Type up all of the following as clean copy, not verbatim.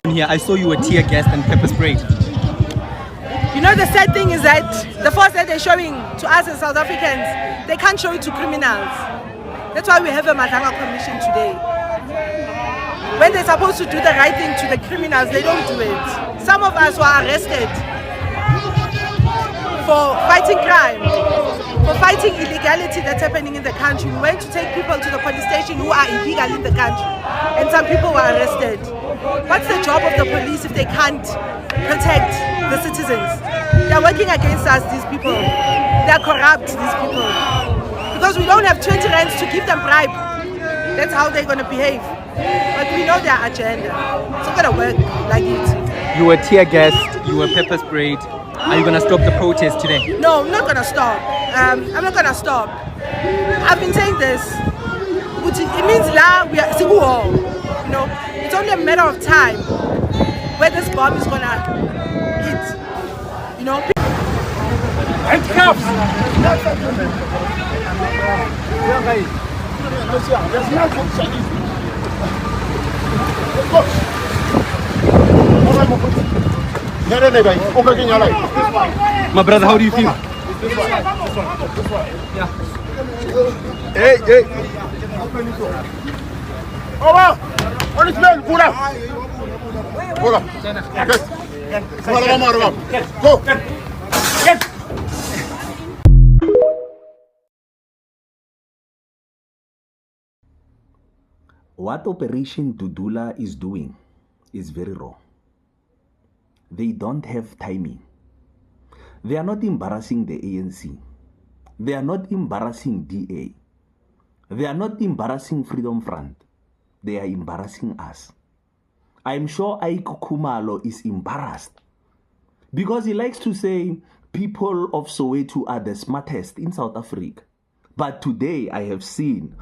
Here, I saw you were tear gassed and pepper sprayed. You know, the sad thing is that the force that they're showing to us as South Africans, they can't show it to criminals. That's why we have a Matanga Commission today. When they're supposed to do the right thing to the criminals, they don't do it. Some of us were arrested for fighting crime, for fighting illegality that's happening in the country. We went to take people to the police station who are illegal in the country, and some people were arrested. What's the job of the police if they can't protect the citizens? They're working against us, these people. They're corrupt, these people. Because we don't have 20 rands to give them bribe. That's how they're going to behave. But we know their agenda. It's not going to work like it. You were tear gassed, you were pepper sprayed. Are you going to stop the protest today? No, I'm not going to stop. I'm not going to stop. I've been saying this. It means now we are civil war. You know, it's only a matter of time where this bomb is going to hit. You know, handcuffs. My brother, how do you feel? Hey, hey. Over. On his man, put up. Go. Get. What Operation Dudula is doing is very wrong. They don't have timing. They are not embarrassing the ANC. They are not embarrassing DA. They are not embarrassing Freedom Front. They are embarrassing us. I'm sure Ike Kumalo is embarrassed because he likes to say people of Soweto are the smartest in South Africa. But today I have seen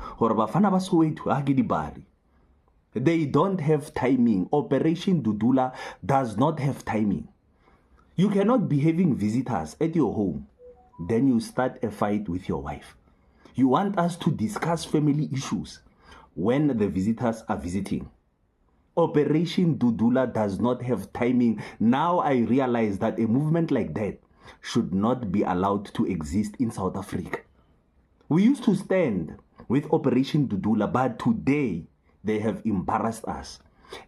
they don't have timing. Operation Dudula does not have timing. You cannot be having visitors at your home, then you start a fight with your wife. You want us to discuss family issues when the visitors are visiting. Operation Dudula does not have timing. Now I realize that a movement like that should not be allowed to exist in South Africa. We used to stand with Operation Dudula, but today they have embarrassed us.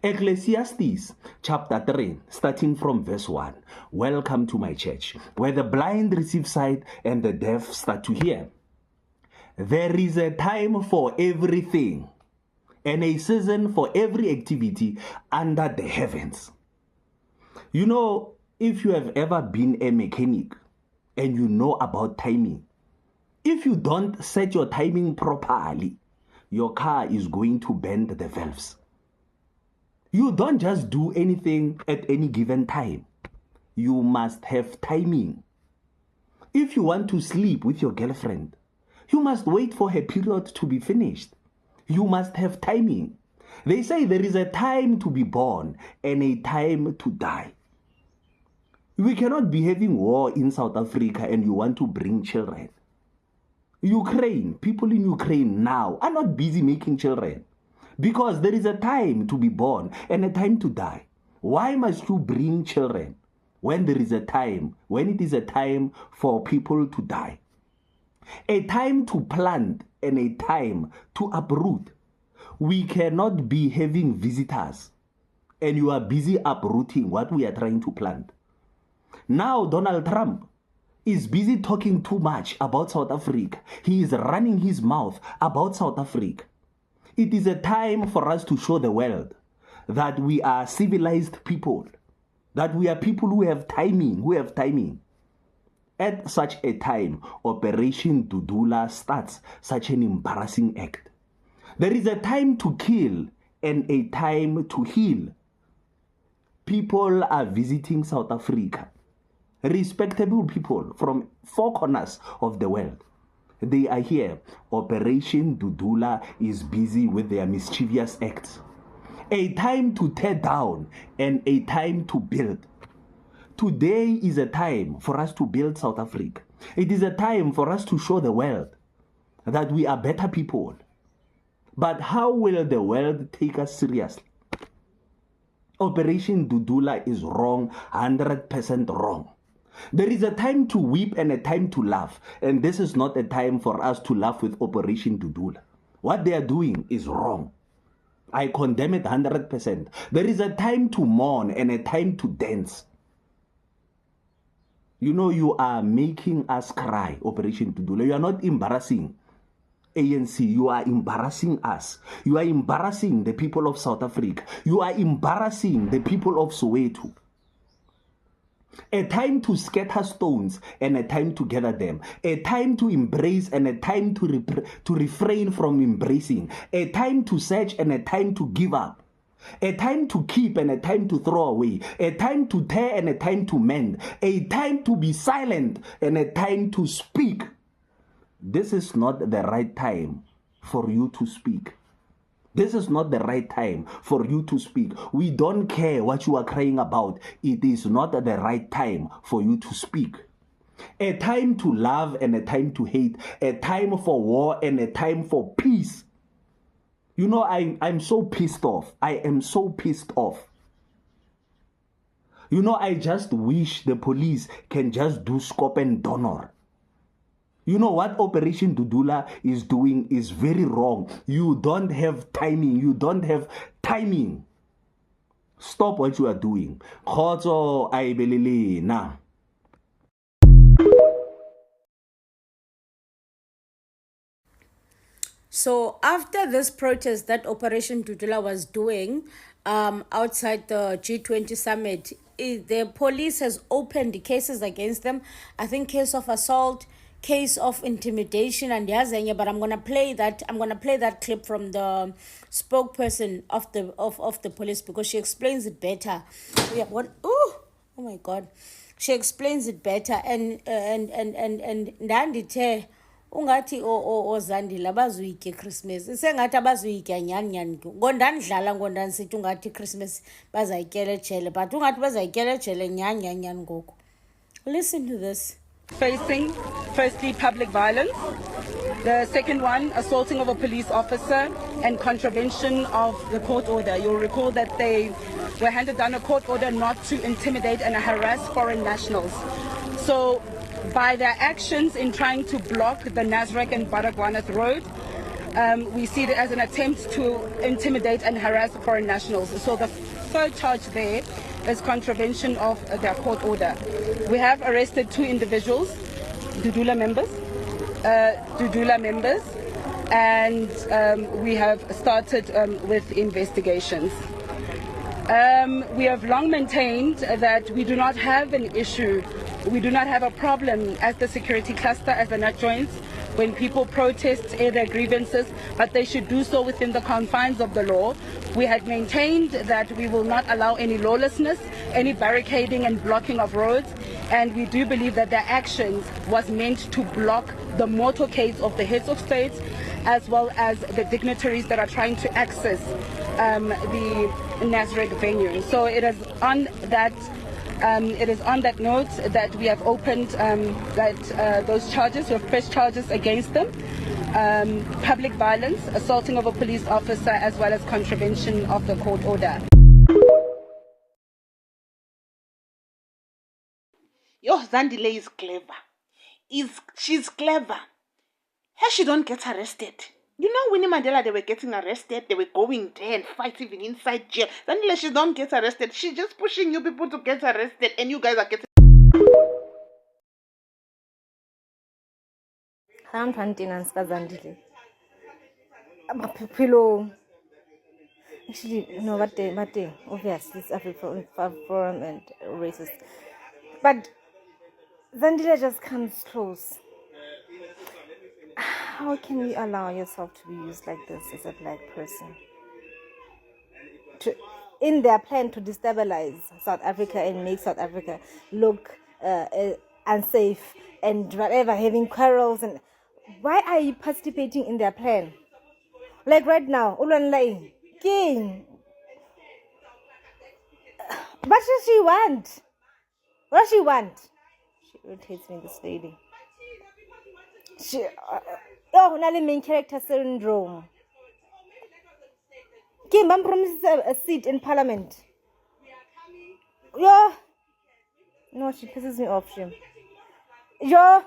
Ecclesiastes chapter 3, starting from verse 1. Welcome to my church, where the blind receive sight and the deaf start to hear. There is a time for everything and a season for every activity under the heavens. You know, if you have ever been a mechanic and you know about timing, if you don't set your timing properly, your car is going to bend the valves. You don't just do anything at any given time. You must have timing. If you want to sleep with your girlfriend, you must wait for her period to be finished. You must have timing. They say there is a time to be born and a time to die. We cannot be having war in South Africa and you want to bring children. Ukraine, people in Ukraine now are not busy making children because there is a time to be born and a time to die. Why must you bring children when there is a time, when it is a time for people to die? A time to plant and a time to uproot. We cannot be having visitors and you are busy uprooting what we are trying to plant. Now Donald Trump is busy talking too much about South Africa. He is running his mouth about South Africa. It is a time for us to show the world that we are civilized people, that we are people who have timing, At such a time, Operation Dudula starts such an embarrassing act. There is a time to kill and a time to heal. People are visiting South Africa. Respectable people from four corners of the world. They are here. Operation Dudula is busy with their mischievous acts. A time to tear down and a time to build. Today is a time for us to build South Africa. It is a time for us to show the world that we are better people. But how will the world take us seriously? Operation Dudula is wrong, 100% wrong. There is a time to weep and a time to laugh. And this is not a time for us to laugh with Operation Dudula. What they are doing is wrong. I condemn it 100%. There is a time to mourn and a time to dance. You know, you are making us cry, Operation Dudula. You are not embarrassing ANC. You are embarrassing us. You are embarrassing the people of South Africa. You are embarrassing the people of Soweto. A time to scatter stones and a time to gather them. A time to embrace and a time to refrain from embracing. A time to search and a time to give up. A time to keep and a time to throw away. A time to tear and a time to mend. A time to be silent and a time to speak. This is not the right time for you to speak. This is not the right time for you to speak. We don't care what you are crying about. It is not the right time for you to speak. A time to love and a time to hate. A time for war and a time for peace. You know, I'm so pissed off. I am so pissed off. You know, I just wish the police can just do scope and donor. You know what Operation Dudula is doing is very wrong. You don't have timing. You don't have timing. Stop what you are doing. Khotso a belele na. So after this protest that Operation Dudula was doing outside the G20 Summit, the police has opened cases against them. I think case of assault, case of intimidation, and yazenya. But I'm gonna play that clip from the spokesperson of the police because she explains it better. Yeah, what? Oh my God, she explains it better and ndandithe ungathi o Zandile abazuyitya Christmas isengathi abazuyitya nyani ngondandidlala ngondandisithi ungathi Christmas bazayityela ejele but ungathi bazayityela ejele nyani ngoku. Listen to this. Facing, firstly, public violence. The second one, assaulting of a police officer and contravention of the court order. You'll recall that they were handed down a court order not to intimidate and harass foreign nationals. So by their actions in trying to block the Nasrec and Baragwanath road, we see it as an attempt to intimidate and harass foreign nationals. So the third charge there is contravention of their court order. We have arrested 2 individuals, Dudula members, and we have started with investigations. We have long maintained that we do not have an issue, we do not have a problem as the security cluster, as the NAT joints, when people protest, air their grievances, but they should do so within the confines of the law. We had maintained that we will not allow any lawlessness, any barricading and blocking of roads, and we do believe that their actions was meant to block the motorcades of the heads of states as well as the dignitaries that are trying to access the Nasrec venue. So it is on that note that we have opened those charges. We have pressed charges against them. Public violence, assaulting of a police officer, as well as contravention of the court order. Yo, Zandile is clever. She's clever. How she don't get arrested? You know, Winnie Mandela, they were getting arrested. They were going there and fight even inside jail. Zandile, she don't get arrested. She's just pushing you people to get arrested, and you guys are getting. I'm maintenance Zandile. Pillow. Actually, no, but they obviously it's Afro and racist. But Zandile just comes close. How can you allow yourself to be used like this as a black person? In their plan to destabilize South Africa and make South Africa look unsafe and whatever, having quarrels and Why are you participating in their plan? Like right now, online. King. What does she want? What does she want? She irritates me, this lady. Oh, now the main character syndrome. Kim, I'm promised a seat in parliament. Yeah. No, she pisses me off, Jim. Yeah.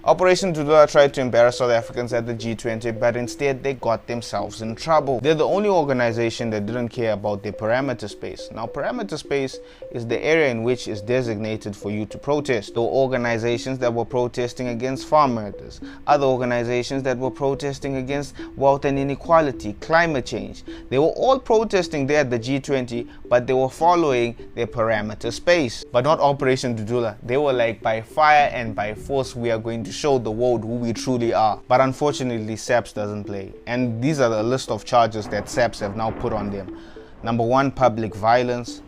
Operation Dudula tried to embarrass South Africans at the G20, but instead they got themselves in trouble. They're the only organization that didn't care about their parameter space. Now, parameter space is the area in which is designated for you to protest. There were organizations that were protesting against farm murders, other organizations that were protesting against wealth and inequality, climate change. They were all protesting there at the G20, but they were following their parameter space. But not Operation Dudula. They were like, by fire and by force, we are going to show the world who we truly are. But unfortunately, SAPS doesn't play. And these are the list of charges that SAPS have now put on them. Number 1, public violence.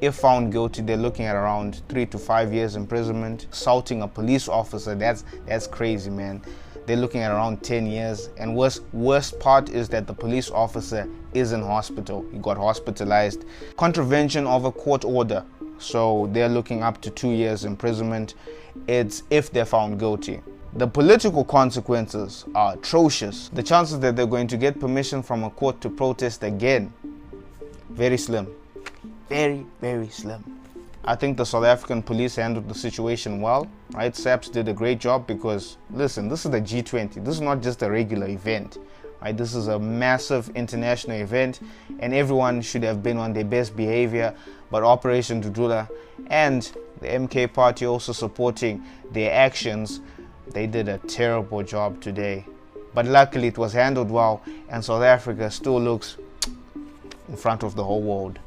If found guilty, they're looking at around 3 to 5 years imprisonment. Assaulting a police officer, that's crazy, man. They're looking at around 10 years. And worst part is that the police officer is in hospital. He got hospitalized. Contravention of a court order. So they're looking up to 2 years imprisonment. It's if they're found guilty. The political consequences are atrocious. The chances that they're going to get permission from a court to protest again, very slim. Very, very slim. I think the South African police handled the situation well, right? SAPS did a great job because, listen, this is the G20. This is not just a regular event, right? This is a massive international event and everyone should have been on their best behavior. But Operation Dudula and the MK party also supporting their actions, they did a terrible job today. But luckily it was handled well and South Africa still looks in front of the whole world.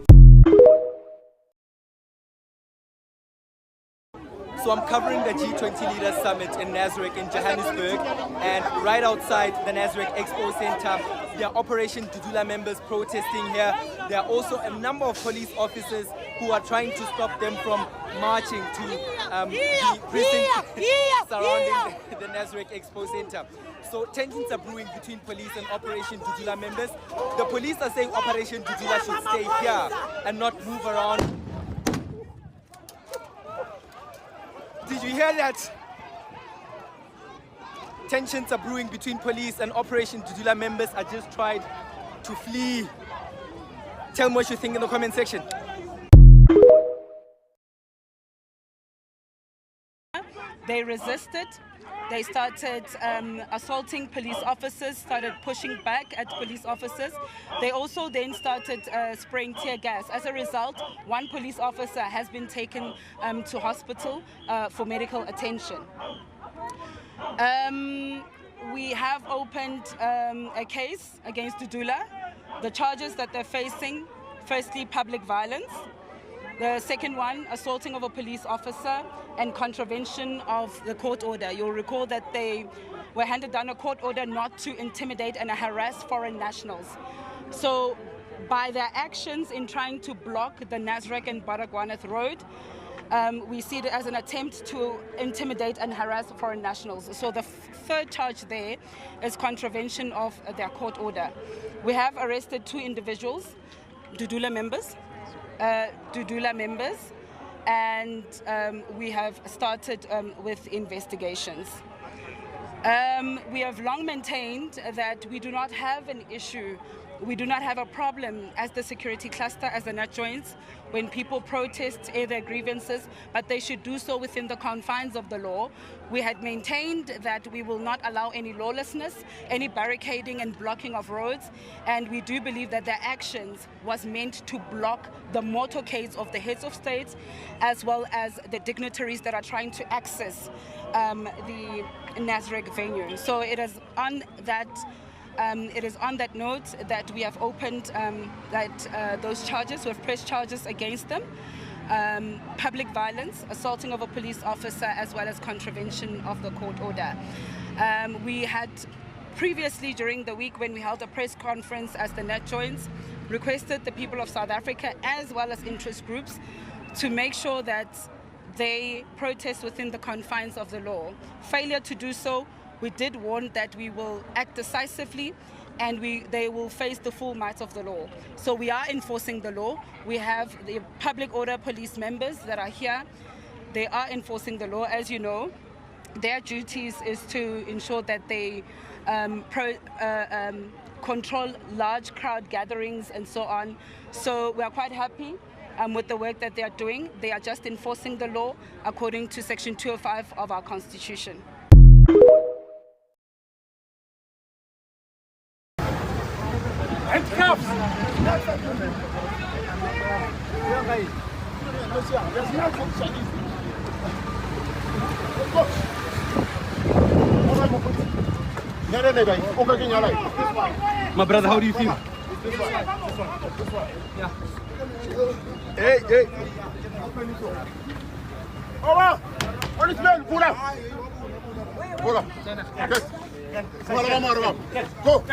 So I'm covering the G20 Leaders Summit in Nasrec in Johannesburg, and right outside the Nasrec Expo Center, there are Operation Dudula members protesting here. There are also a number of police officers who are trying to stop them from marching to the precinct surrounding the Nasrec Expo Center. So tensions are brewing between police and Operation Dudula members. The police are saying Operation Dudula should stay here and not move around. Did you hear that? Tensions are brewing between police and Operation Dudula members are just tried to flee. Tell me what you think in the comment section. They resisted. They started assaulting police officers, started pushing back at police officers. They also then started spraying tear gas. As a result, one police officer has been taken to hospital for medical attention. We have opened a case against Dudula. The charges that they're facing, firstly, public violence. The second one, assaulting of a police officer and contravention of the court order. You'll recall that they were handed down a court order not to intimidate and harass foreign nationals. So by their actions in trying to block the Nasrec and Baragwanath Road, we see it as an attempt to intimidate and harass foreign nationals. So the third charge there is contravention of their court order. We have arrested 2 individuals, Dudula members, and we have started with investigations. We have long maintained that we do not have an issue, we do not have a problem as the security cluster, as the NAT joins, when people protest, air their grievances, but they should do so within the confines of the law. We had maintained that we will not allow any lawlessness, any barricading and blocking of roads, and we do believe that their actions was meant to block the motorcades of the heads of states, as well as the dignitaries that are trying to access the Nasrec venue. So it is on that note that we have opened those charges. We have pressed charges against them. Public violence, assaulting of a police officer, as well as contravention of the court order. We had previously, during the week when we held a press conference as the NAT joins, requested the people of South Africa as well as interest groups to make sure that they protest within the confines of the law. Failure to do so would result in the we did warn that we will act decisively and they will face the full might of the law. So we are enforcing the law. We have the public order police members that are here. They are enforcing the law. As you know, their duties is to ensure that they control large crowd gatherings and so on. So we are quite happy with the work that they are doing. They are just enforcing the law according to Section 205 of our Constitution. Handcuffs! My brother, how do you feel? Yeah. Hey, hey. Over! Policeman, pull up! Pull up. Yes. Go!